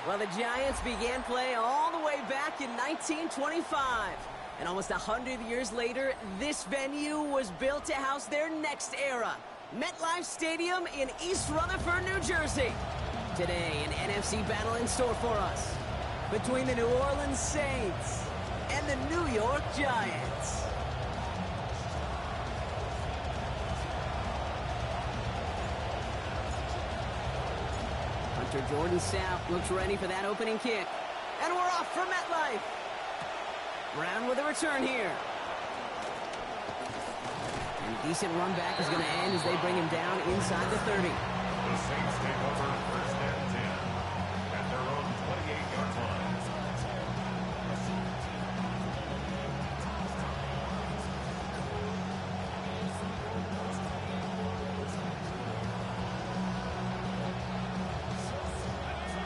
Well, the Giants began play all the way back in 1925. And almost 100 years later, this venue was built to house their next era. MetLife Stadium in East Rutherford, New Jersey. Today, an NFC battle in store for us between the New Orleans Saints and the New York Giants. Hunter Jordan South looks ready for that opening kick. And we're off for MetLife. Brown with a return here. And decent run back is going to end as they bring him down inside the 30. The Saints take over first and 10 at their own 28-yard line.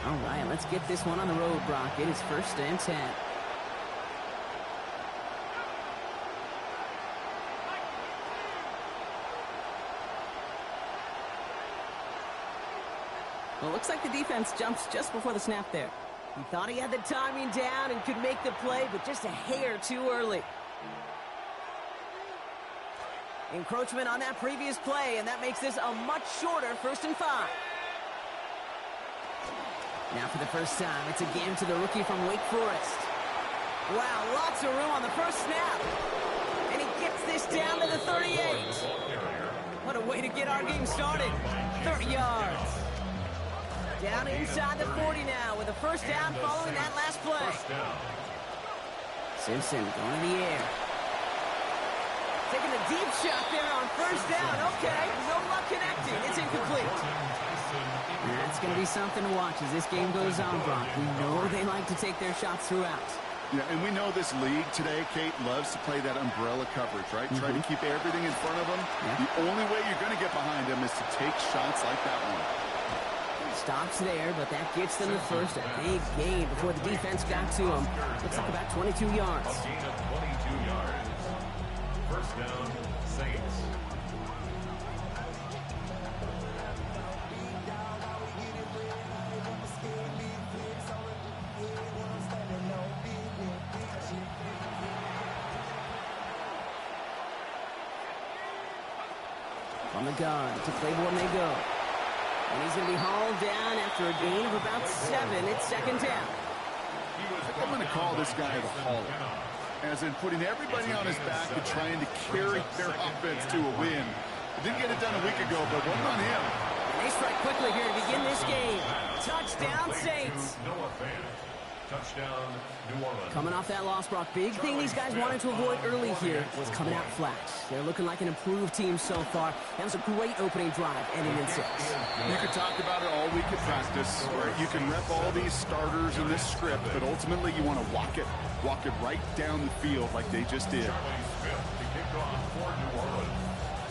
All right, let's get this one on the road, Brock. It is first and 10. Well, it looks like the defense jumps just before the snap there. He thought he had the timing down and could make the play, but just a hair too early. Encroachment on that previous play, and that makes this a much shorter 1st and 5. Now for the first time, it's a game to the rookie from Wake Forest. Wow, lots of room on the first snap. And he gets this down to the 38. What a way to get our game started. 30 yards. Down inside the 40 now with a first down following that last play. Simpson going to the air. Taking a deep shot there on first down. Okay, no luck connecting. It's incomplete. That's going to be something to watch as this game goes on, Brock. We know they like to take their shots throughout. Yeah, and we know this league today, Kate, loves to play that umbrella coverage, right? Try to keep everything in front of them. Yeah. The only way you're going to get behind them is to take shots like that one. Stops there, but that gets them the first. A big gain before the defense got to him. Looks like about 22 yards. A gain of 22 yards. First down, Saints. On the gun to Claiborne they go. And he's going to be hauled down after a gain of about 7. It's 2nd down. I'm going to call this guy the hauler, as in putting everybody on his back and trying to carry their offense to a win. Didn't get it done a week ago, but wasn't on him. And they strike quickly here to begin this game. Touchdown, Saints. Touchdown, New Orleans. Coming off that loss, Brock, big thing these guys wanted to avoid early here was coming out flat. They're looking like an improved team so far. That was a great opening drive, ending in 6. You could talk about it all week at practice, right? You can rep all these starters in this script, but ultimately you want to walk it right down the field like they just did.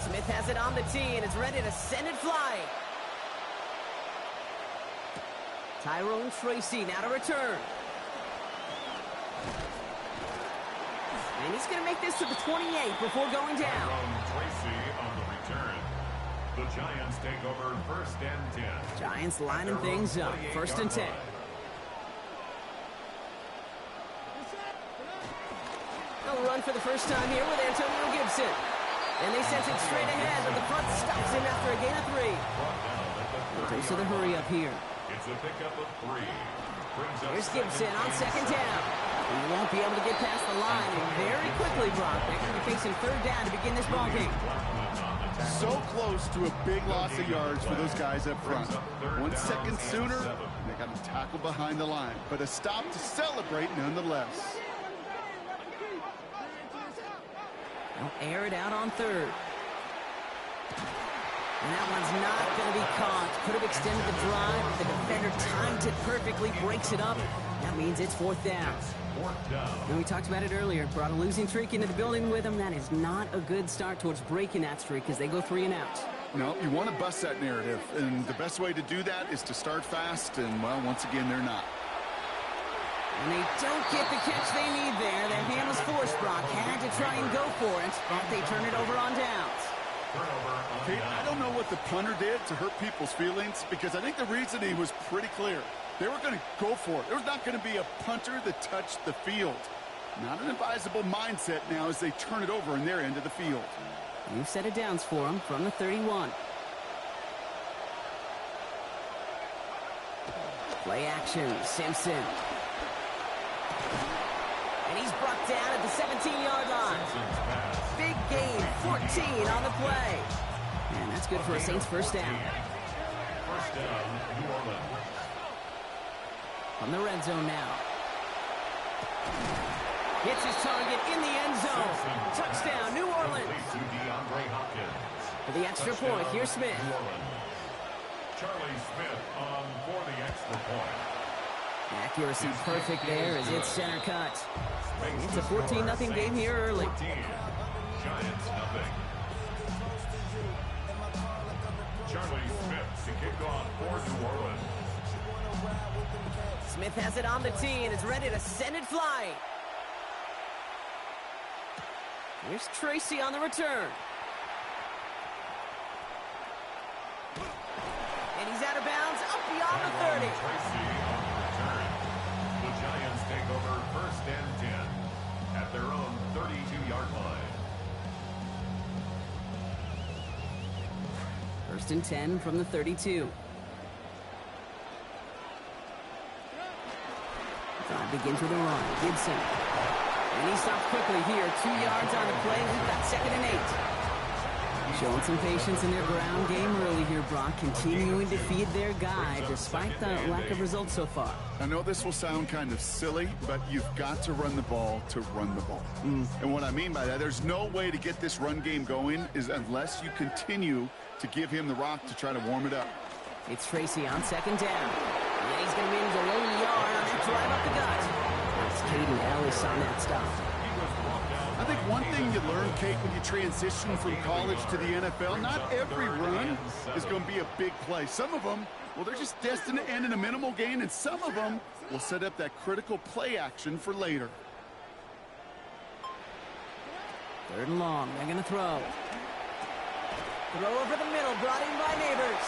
Smith has it on the tee, and it's ready to send it flying. Tyrone Tracy now to return. And he's going to make this to the 28 before going down. Tracy on the return. The Giants take over first and 10. Giants lining things up. First and 10. They'll run for the first time here with Antonio Gibson. And they sent it straight ahead, but the front stops him after a gain of 3. Goes to the hurry up here. It's a pickup of 3. Here's Gibson on 2nd down. He won't be able to get past the line, and very quickly, Brock, they're going to be facing 3rd down to begin this ball game. So close to a big loss of yards for those guys up front. 1 second sooner, they got to tackle behind the line, but a stop to celebrate nonetheless. They'll air it out on 3rd. And that one's not going to be caught. Could have extended the drive, but the defender timed it perfectly, breaks it up. That means it's 4th down. And we talked about it earlier. Brought a losing streak into the building with them. That is not a good start towards breaking that streak as they go 3 and out. No, you want to bust that narrative, and the best way to do that is to start fast, and, well, once again, they're not. And they don't get the catch they need there. Their hand was forced, Brock. Had to try and go for it, but they turn it over on downs. Kate, I don't know what the punter did to hurt people's feelings, because I think the reasoning was pretty clear. They were going to go for it. There was not going to be a punter that touched the field. Not an advisable mindset now as they turn it over in their end of the field. New set of downs for him from the 31. Play action, Simpson. And he's brought down at the 17-yard line. Big gain, 14 on the play. And that's good for a Saints first down. First down, New Orleans. From the red zone now. Hits his target in the end zone. Touchdown, New Orleans. For the extra point, here's Smith. Charlie Smith on for the extra point. Accuracy perfect there as it's center cut. It's a 14-0 game here early. 14. Giants nothing. Charlie Smith to kick off for New Orleans. Smith has it on the tee and is ready to send it flying. Here's Tracy on the return. And he's out of bounds, up beyond the 30. Tracy on the return. The Giants take over first and 10 at their own 32-yard line. First and 10 from the 32. Drive begins with a run. Gibson. And he stops quickly here. 2 yards on the play. We've got 2nd and 8. Showing some patience in their ground game early here, Brock. Continuing to feed their guy despite the lack of results so far. I know this will sound kind of silly, but you've got to run the ball to run the ball. And what I mean by that, there's no way to get this run game going is unless you continue to give him the rock to try to warm it up. It's Tracy on 2nd down. And he's going to manage a low yard on that drive up the gut. That's Caden Ellis on that stuff. I think one thing you learn, Kate, when you transition from college to the NFL, not every run is going to be a big play. Some of them, well, they're just destined to end in a minimal gain, and some of them will set up that critical play action for later. 3rd and long. They're going to throw. Throw over the middle, brought in by Neighbors.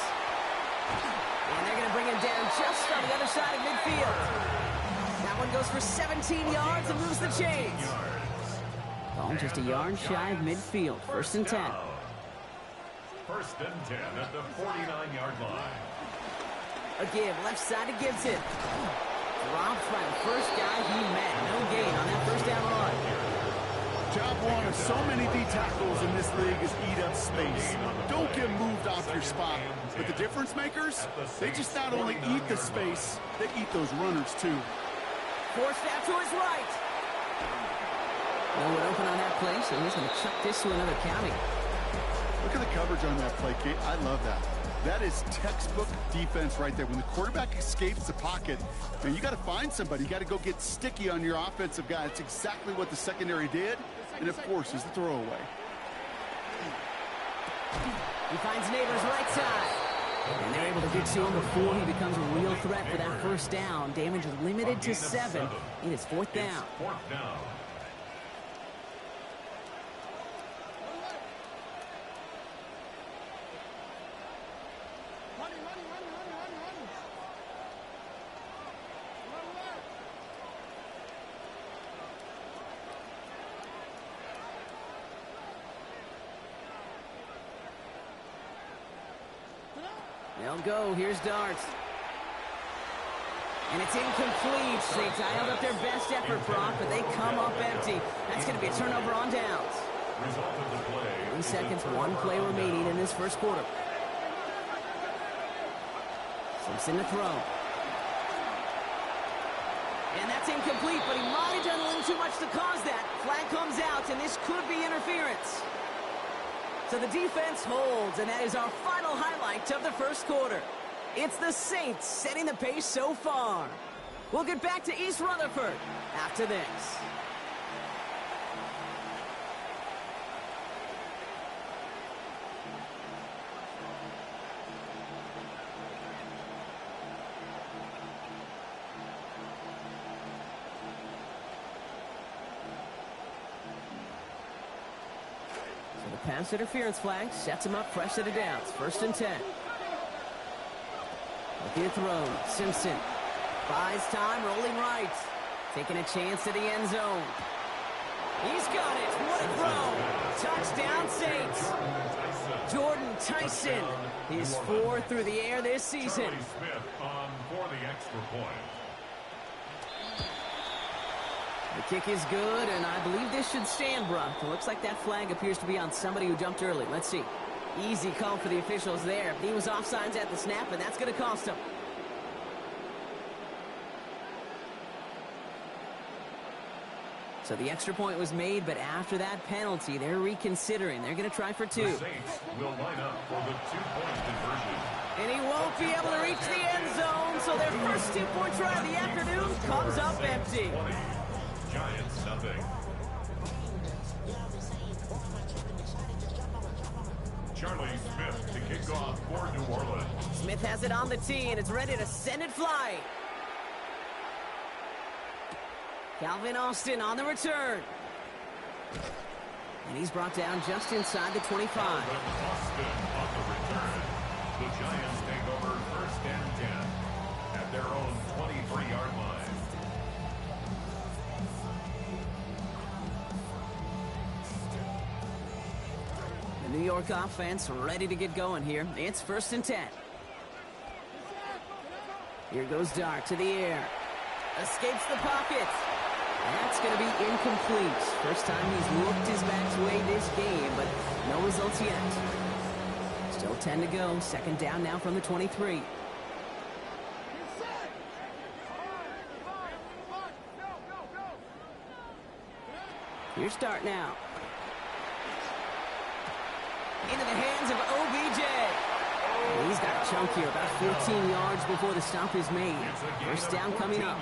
And they're going to bring him down just on the other side of midfield. That one goes for 17 yards and moves the chains. Ball just a yard shy of midfield. 1st and 10. First and 10 at the 49-yard line. A give, left side to Gibson. Drops by the first guy he met. No gain on that first down run. Job one of so many D tackles in this league is eat up space. Don't get moved off your spot. But the difference makers, they just not only eat the space, they eat those runners too. Forced out to his right. No one open on that play, so he's going to chuck this to another county. Look at the coverage on that play, Kate. I love that. That is textbook defense right there. When the quarterback escapes the pocket, and you got to find somebody. You got to go get sticky on your offensive guy. It's exactly what the secondary did, and of course, is the throwaway. He finds Neighbors right side. And they're able to get to him before he becomes a real threat for that first down. Damage is limited to 7. It is 4th down. 4th down. They'll go. Here's Darts. And it's incomplete. They dialed up their best effort, Brock, but they come up empty. That's going to be a turnover on downs. 3 seconds, 1 play remaining in this first quarter. Simpson to throw. And that's incomplete, but he might have done a little too much to cause that. Flag comes out, and this could be interference. So the defense holds, and that is our final highlight of the first quarter. It's the Saints setting the pace so far. We'll get back to East Rutherford after this. Pass interference flag sets him up fresh at a downs. 1st and 10. Looking to throw. Simpson. Buys time, rolling right. Taking a chance to the end zone. He's got it. What a throw. Touchdown, Saints. Jordan Tyson, his 4th through the air this season. Charlie Smith on for the extra point. The kick is good, and I believe this should stand, Brock. It looks like that flag appears to be on somebody who jumped early. Let's see. Easy call for the officials there. He was offsides at the snap, and that's going to cost him. So the extra point was made, but after that penalty, they're reconsidering. They're going to try for 2. The Saints will line up for the 2-point conversion. And he won't be able to reach the end zone, so their first 2-point try of the afternoon comes up empty. 20. Giants nothing. Charlie Smith to kick off for New Orleans. Smith has it on the tee, and it's ready to send it flying. Calvin Austin on the return. And he's brought down just inside the 25. Calvin Austin on the return. The Giants take over 1st and 10 at their own 23-yard line. The New York offense ready to get going here. It's 1st and 10. Here goes Dart to the air. Escapes the pocket. That's going to be incomplete. First time he's looked his back's way this game, but no results yet. Still 10 to go. 2nd down now from the 23. Here's Dart now. Into the hands of OBJ. He's got a chunk here, about 14 yards before the stop is made. First down coming up.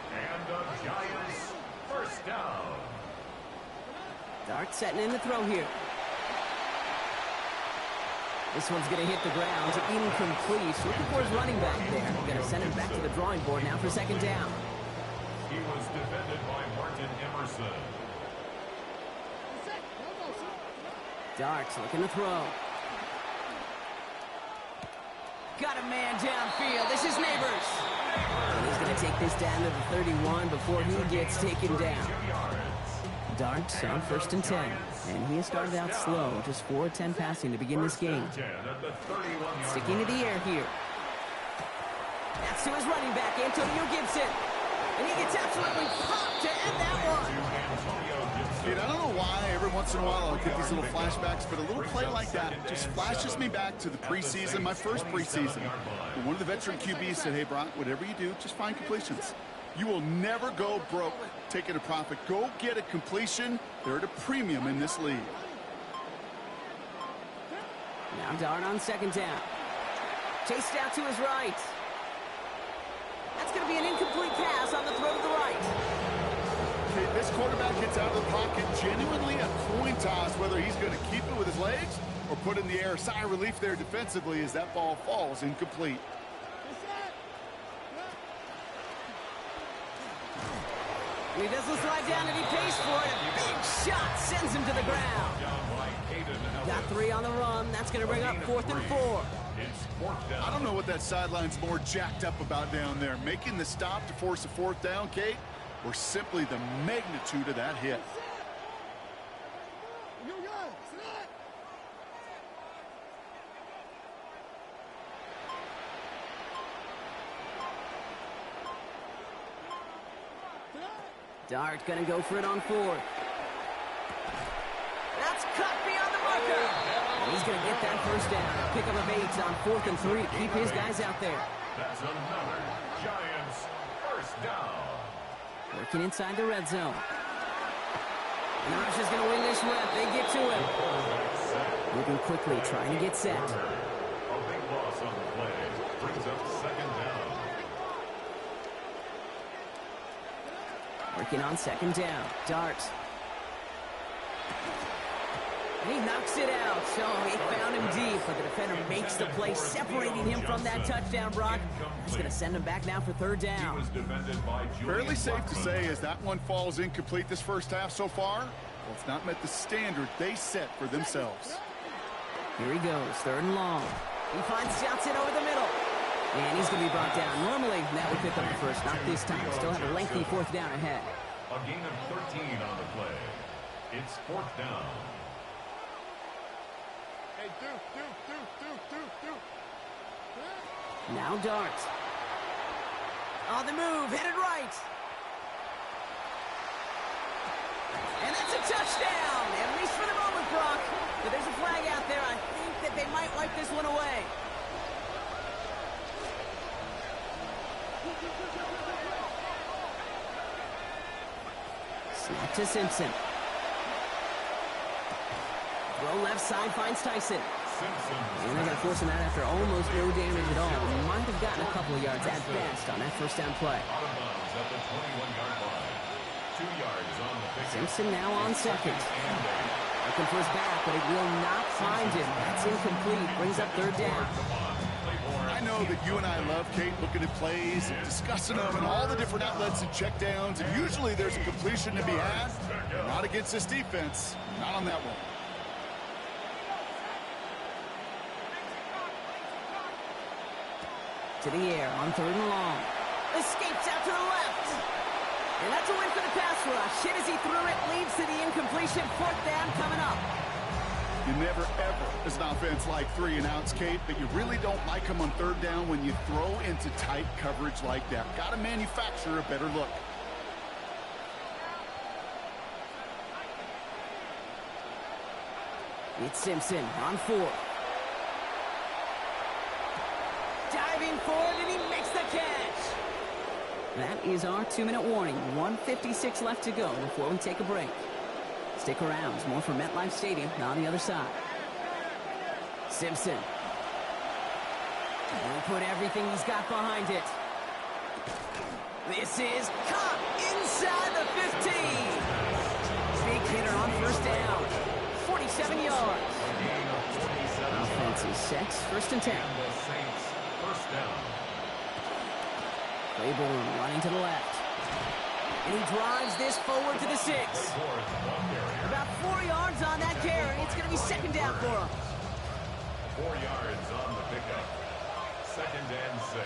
And the Giants, 1st down. Dart setting in the throw here. This one's going to hit the ground. Incomplete. Looking for his running back there. Going to send him back to the drawing board now for 2nd down. He was defended by Martin Emerson. Dart's looking to throw. Got a man downfield. This is Neighbors. And he's going to take this down to the 31 before he gets taken down. Dart's on 1st and 10. And he has started out slow. Just 4-10 passing to begin this game. Sticking to the air here. That's to his running back, Antonio Gibson. And he gets absolutely popped to end that one. Dude, I don't know why every once in a while I'll get these little flashbacks, but a little play like that just flashes me back to the preseason, my first preseason. And one of the veteran QBs said, hey, Brock, whatever you do, just find completions. You will never go broke taking a profit. Go get a completion. They're at a premium in this league. Now Dart on 2nd down. Chased out to his right. That's going to be an incomplete pass on the throw to the right. Okay, this quarterback gets out of the pocket, genuinely a coin toss, whether he's going to keep it with his legs or put it in the air. Sigh of relief there defensively as that ball falls incomplete. And he doesn't slide down, and he pays for it. A big shot sends him to the ground. Got 3 on the run. That's going to bring up 4th and 4. I don't know what that sideline's more jacked up about down there. Making the stop to force a 4th down, Kate, or simply the magnitude of that hit. Dart going to go for it on 4th. That's cut beyond the marker. And he's going to get that first down. Pick up of 8 on 4th and 3. Keep his guys out there. That's another Giants 1st down. Working inside the red zone. And the rush is going to win this rep. They get to him. Moving quickly, trying to get set. A big loss on the play. Brings up 2nd down. Working on 2nd down. Dart. And he knocks it out. So he found him deep, but the defender makes the play, separating him from that touchdown, Brock. It's going to send him back now for 3rd down. Fairly safe to say as that one falls incomplete this first half so far, well, it's not met the standard they set for themselves. Here he goes, 3rd and long. He finds Johnson over the middle. And he's going to be brought down. Normally, that would pick up the first. Not this time. Still have a lengthy fourth down ahead. A gain of 13 on the play. It's fourth down. Hey, do. Now Dart. On the move, headed right. And that's a touchdown, at least for the moment, Brock. But there's a flag out there. I think that they might wipe this one away. Snap to Simpson. Throw left side finds Tyson. And they're going to force him out after almost no damage at all. Might have gotten a couple of yards at best on that first down play. Out of bounds at the 21-yard line. 2 yards on the pick. Simpson now on second. Looking for his back, but it will not find him. That's incomplete. Brings up third down. I know that you and I love, Kate, looking at plays and discussing them and all the different outlets and checkdowns. And usually there's a completion to be had. Not against this defense. Not on that one. To the air on third and long. Escapes out to the left. And that's a win for the pass rush. Hit as he threw it, leads to the incompletion. Fourth down coming up. You never, ever, as an offense, like 3 and outs, Kate, but you really don't like them on third down when you throw into tight coverage like that. Got to manufacture a better look. It's Simpson on 4. Diving forward, and he makes the catch. That is our 2-minute warning. 1:56 left to go before we take a break. Stick around. There's more from MetLife Stadium on the other side. Simpson. He'll put everything he's got behind it. This is caught inside the 15. Big hitter on first down. 47 yards. Offense is set. First and 10. First down. Claiborne running to the left. And he drives this forward to the 6. About 4 yards on that carry. It's going to be second down for him. 4 yards on the pickup. Second and 6.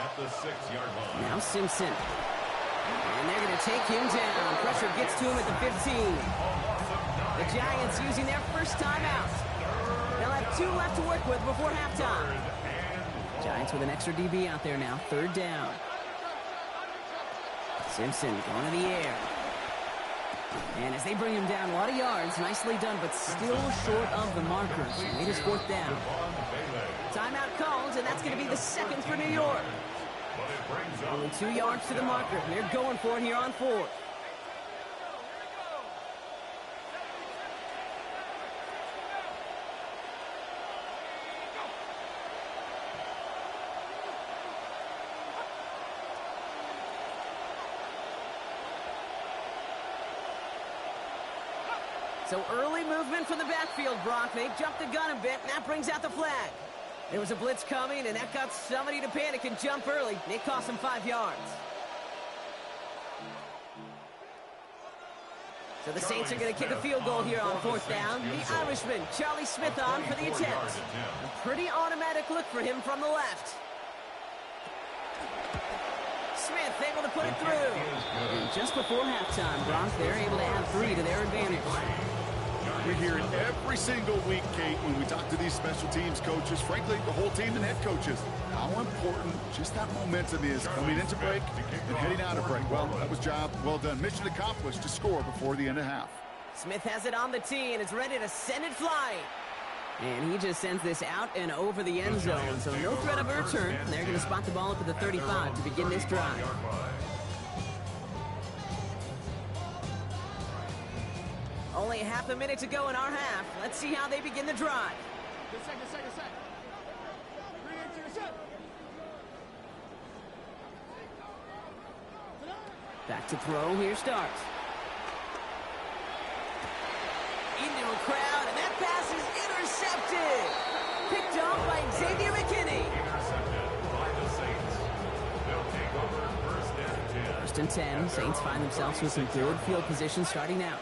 At the 6-yard line. Now Simpson. And they're going to take him down. Pressure gets to him at the 15. The Giants using their first timeout. They'll have 2 left to work with before halftime. Giants with an extra DB out there now. Third down. Simpson going to the air. And as they bring him down, a lot of yards. Nicely done, but still short of the markers. It is fourth down. Timeout called, and that's going to be the second for New York. Only 2 yards to the marker. They're going for it here on 4th. So early movement from the backfield, Brock. They jumped the gun a bit, and that brings out the flag. There was a blitz coming, and that got somebody to panic and jump early. It cost them 5 yards. So the Saints are going to kick a field goal here on fourth down. The Irishman, Charlie Smith, on for the attempt. A pretty automatic look for him from the left. Smith able to put it through. And just before halftime, Brock, they're able to add 3 to their advantage. We hear it every single week, Kate, when we talk to these special teams coaches, frankly, the whole team and head coaches, how important just that momentum is coming into break and heading out of break. Well, that was job well done. Mission accomplished to score before the end of half. Smith has it on the tee and is ready to send it flying. And he just sends this out and over the end zone, so no threat of a return. They're going to spot the ball up at the 35 to begin this drive. Only half a minute to go in our half. Let's see how they begin the drive. Second. Back to throw. Here starts. Into a crowd, and that pass is intercepted. Picked off by Xavier McKinney. Intercepted by the Saints. They'll take over first and 10. First and 10. Saints find themselves with some good field position starting out.